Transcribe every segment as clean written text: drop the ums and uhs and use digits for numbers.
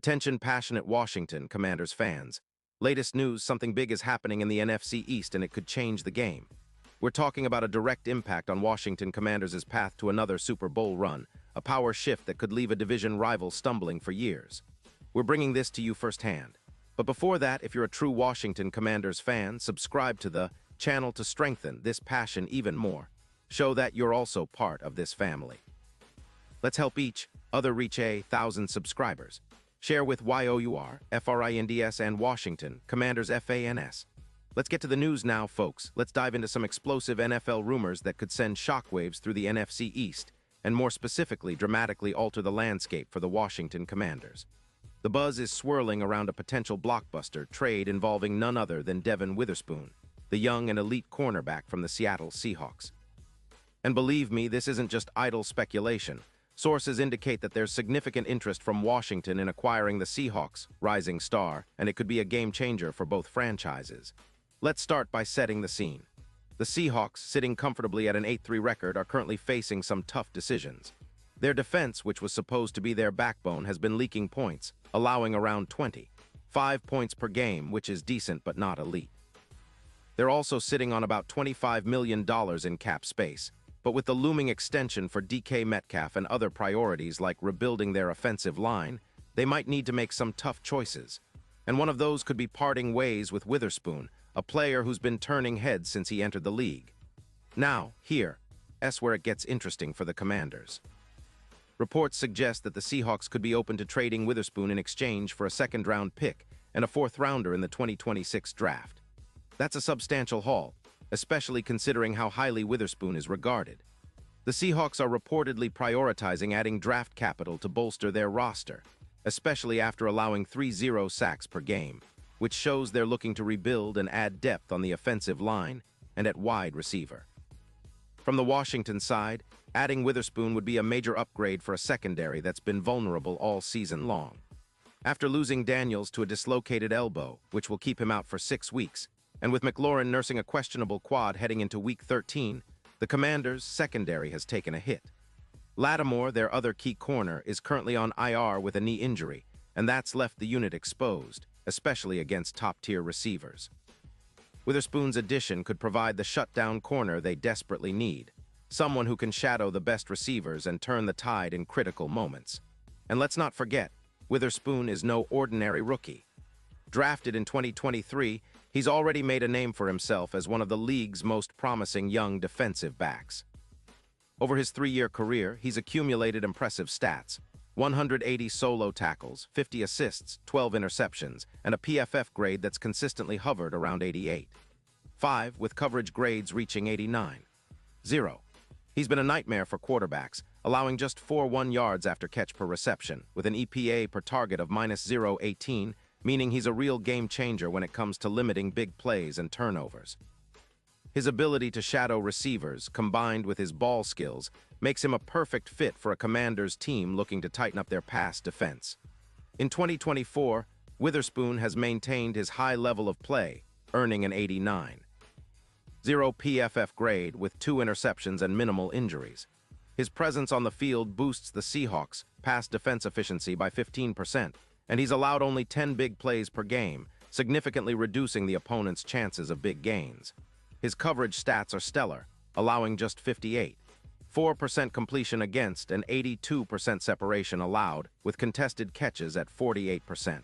Attention passionate Washington Commanders fans. Latest news, something big is happening in the NFC East and it could change the game. We're talking about a direct impact on Washington Commanders' path to another Super Bowl run, a power shift that could leave a division rival stumbling for years. We're bringing this to you firsthand. But before that, if you're a true Washington Commanders fan, subscribe to the channel to strengthen this passion even more. Show that you're also part of this family. Let's help each other reach 1,000 subscribers. Share with YOUR, FRINDS, and Washington Commanders FANS. Let's get to the news now, folks. Let's dive into some explosive NFL rumors that could send shockwaves through the NFC East, and more specifically, dramatically alter the landscape for the Washington Commanders. The buzz is swirling around a potential blockbuster trade involving none other than Devin Witherspoon, the young and elite cornerback from the Seattle Seahawks. And believe me, this isn't just idle speculation. Sources indicate that there's significant interest from Washington in acquiring the Seahawks' rising star, and it could be a game-changer for both franchises. Let's start by setting the scene. The Seahawks, sitting comfortably at an 8-3 record, are currently facing some tough decisions. Their defense, which was supposed to be their backbone, has been leaking points, allowing around 5 points per game, which is decent but not elite. They're also sitting on about $25 million in cap space, but with the looming extension for DK Metcalf and other priorities like rebuilding their offensive line, they might need to make some tough choices. And one of those could be parting ways with Witherspoon, a player who's been turning heads since he entered the league. Now, here's where it gets interesting for the Commanders. Reports suggest that the Seahawks could be open to trading Witherspoon in exchange for a second-round pick and a fourth-rounder in the 2026 draft. That's a substantial haul, especially considering how highly Witherspoon is regarded. The Seahawks are reportedly prioritizing adding draft capital to bolster their roster, especially after allowing 3 sacks per game, which shows they're looking to rebuild and add depth on the offensive line and at wide receiver. From the Washington side, adding Witherspoon would be a major upgrade for a secondary that's been vulnerable all season long. After losing Daniels to a dislocated elbow, which will keep him out for 6 weeks, and with McLaurin nursing a questionable quad heading into Week 13, the Commanders' secondary has taken a hit. Lattimore, their other key corner, is currently on IR with a knee injury, and that's left the unit exposed, especially against top-tier receivers. Witherspoon's addition could provide the shutdown corner they desperately need, someone who can shadow the best receivers and turn the tide in critical moments. And let's not forget, Witherspoon is no ordinary rookie. Drafted in 2023, he's already made a name for himself as one of the league's most promising young defensive backs. Over his 3-year career, he's accumulated impressive stats: 180 solo tackles, 50 assists, 12 interceptions, and a PFF grade that's consistently hovered around 88. 5, with coverage grades reaching 89. 0. He's been a nightmare for quarterbacks, allowing just 4 yards after catch per reception, with an EPA per target of -0.18, meaning he's a real game-changer when it comes to limiting big plays and turnovers. His ability to shadow receivers, combined with his ball skills, makes him a perfect fit for a Commanders team looking to tighten up their pass defense. In 2024, Witherspoon has maintained his high level of play, earning an 89. 0 PFF grade with 2 interceptions and minimal injuries. His presence on the field boosts the Seahawks' pass defense efficiency by 15%, and he's allowed only 10 big plays per game, significantly reducing the opponent's chances of big gains. His coverage stats are stellar, allowing just 58. 4% completion against and 82% separation allowed, with contested catches at 48%.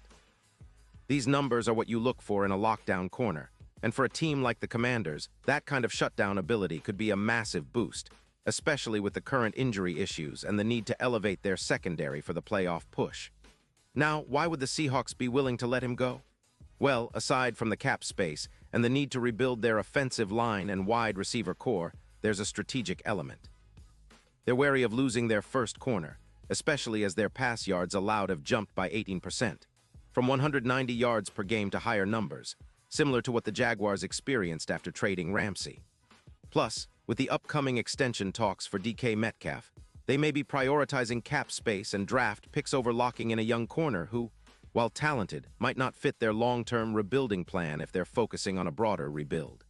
These numbers are what you look for in a lockdown corner, and for a team like the Commanders, that kind of shutdown ability could be a massive boost, especially with the current injury issues and the need to elevate their secondary for the playoff push. Now, why would the Seahawks be willing to let him go? Well, aside from the cap space and the need to rebuild their offensive line and wide receiver core, there's a strategic element. They're wary of losing their first corner, especially as their pass yards allowed have jumped by 18%, from 190 yards per game to higher numbers, similar to what the Jaguars experienced after trading Ramsey. Plus, with the upcoming extension talks for DK Metcalf, they may be prioritizing cap space and draft picks over locking in a young corner who, while talented, might not fit their long-term rebuilding plan if they're focusing on a broader rebuild.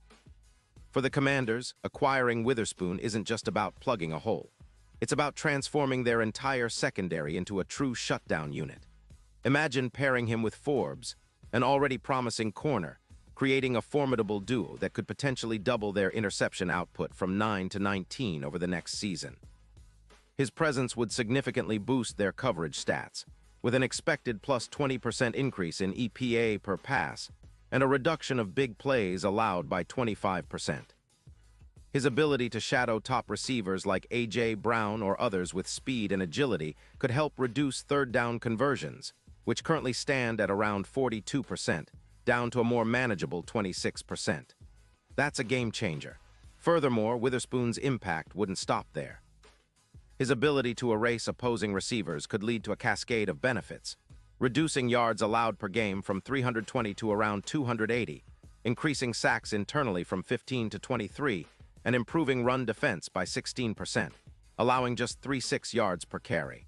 For the Commanders, acquiring Witherspoon isn't just about plugging a hole. It's about transforming their entire secondary into a true shutdown unit. Imagine pairing him with Forbes, an already promising corner, creating a formidable duo that could potentially double their interception output from 9 to 19 over the next season. His presence would significantly boost their coverage stats, with an expected plus 20% increase in EPA per pass and a reduction of big plays allowed by 25%. His ability to shadow top receivers like A.J. Brown or others with speed and agility could help reduce third down conversions, which currently stand at around 42%, down to a more manageable 26%. That's a game changer. Furthermore, Witherspoon's impact wouldn't stop there. His ability to erase opposing receivers could lead to a cascade of benefits, reducing yards allowed per game from 320 to around 280, increasing sacks internally from 15 to 23, and improving run defense by 16%, allowing just 3.6 yards per carry.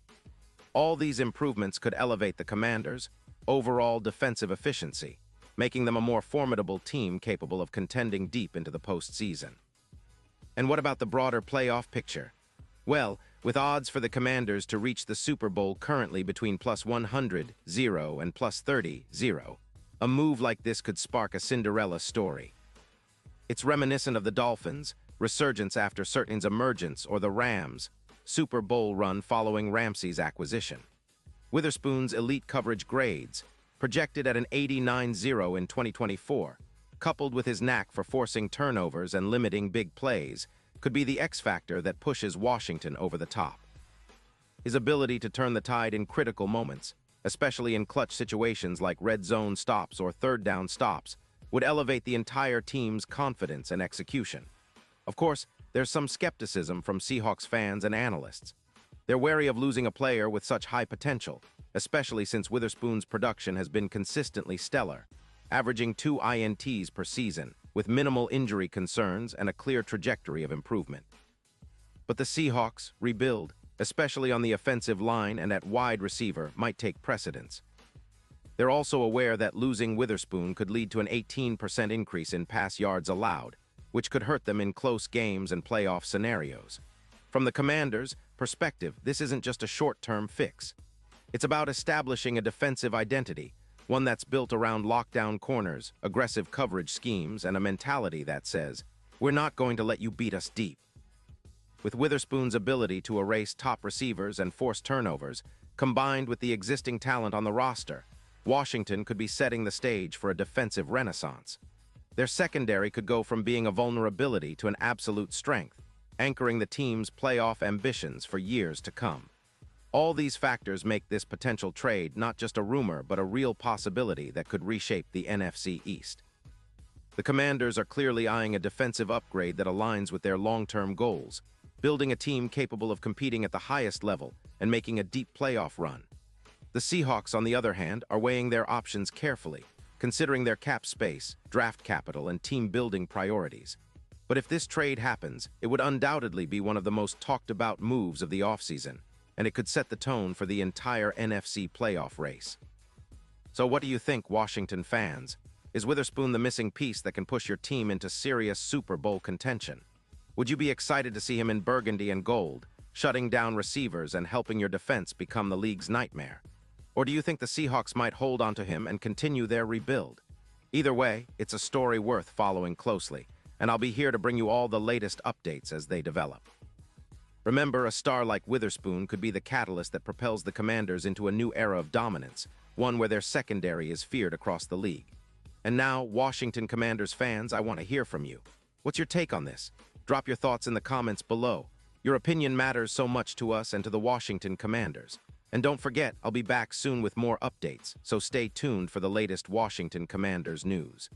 All these improvements could elevate the Commanders' overall defensive efficiency, making them a more formidable team capable of contending deep into the postseason. And what about the broader playoff picture? Well, with odds for the Commanders to reach the Super Bowl currently between plus 100-0 and plus 30-0, a move like this could spark a Cinderella story. It's reminiscent of the Dolphins' resurgence after Surtain's emergence, or the Rams' Super Bowl run following Ramsey's acquisition. Witherspoon's elite coverage grades, projected at an 89-0 in 2024, coupled with his knack for forcing turnovers and limiting big plays, could be the X factor that pushes Washington over the top. His ability to turn the tide in critical moments, especially in clutch situations like red zone stops or third down stops, would elevate the entire team's confidence and execution. Of course, there's some skepticism from Seahawks fans and analysts. They're wary of losing a player with such high potential, especially since Witherspoon's production has been consistently stellar, averaging 2 INTs per season, with minimal injury concerns and a clear trajectory of improvement. But the Seahawks' rebuild, especially on the offensive line and at wide receiver, might take precedence. They're also aware that losing Witherspoon could lead to an 18% increase in pass yards allowed, which could hurt them in close games and playoff scenarios. From the Commanders' perspective, this isn't just a short-term fix. It's about establishing a defensive identity, one that's built around lockdown corners, aggressive coverage schemes, and a mentality that says, "We're not going to let you beat us deep." With Witherspoon's ability to erase top receivers and force turnovers, combined with the existing talent on the roster, Washington could be setting the stage for a defensive renaissance. Their secondary could go from being a vulnerability to an absolute strength, anchoring the team's playoff ambitions for years to come. All these factors make this potential trade not just a rumor, but a real possibility that could reshape the NFC East. The Commanders are clearly eyeing a defensive upgrade that aligns with their long-term goals, building a team capable of competing at the highest level and making a deep playoff run. The Seahawks, on the other hand, are weighing their options carefully, considering their cap space, draft capital, and team-building priorities. But if this trade happens, it would undoubtedly be one of the most talked-about moves of the offseason, and it could set the tone for the entire NFC playoff race. So what do you think, Washington fans? Is Witherspoon the missing piece that can push your team into serious Super Bowl contention? Would you be excited to see him in burgundy and gold, shutting down receivers and helping your defense become the league's nightmare? Or do you think the Seahawks might hold onto him and continue their rebuild? Either way, it's a story worth following closely, and I'll be here to bring you all the latest updates as they develop. Remember, a star like Witherspoon could be the catalyst that propels the Commanders into a new era of dominance, one where their secondary is feared across the league. And now, Washington Commanders fans, I want to hear from you. What's your take on this? Drop your thoughts in the comments below. Your opinion matters so much to us and to the Washington Commanders. And don't forget, I'll be back soon with more updates, so stay tuned for the latest Washington Commanders news.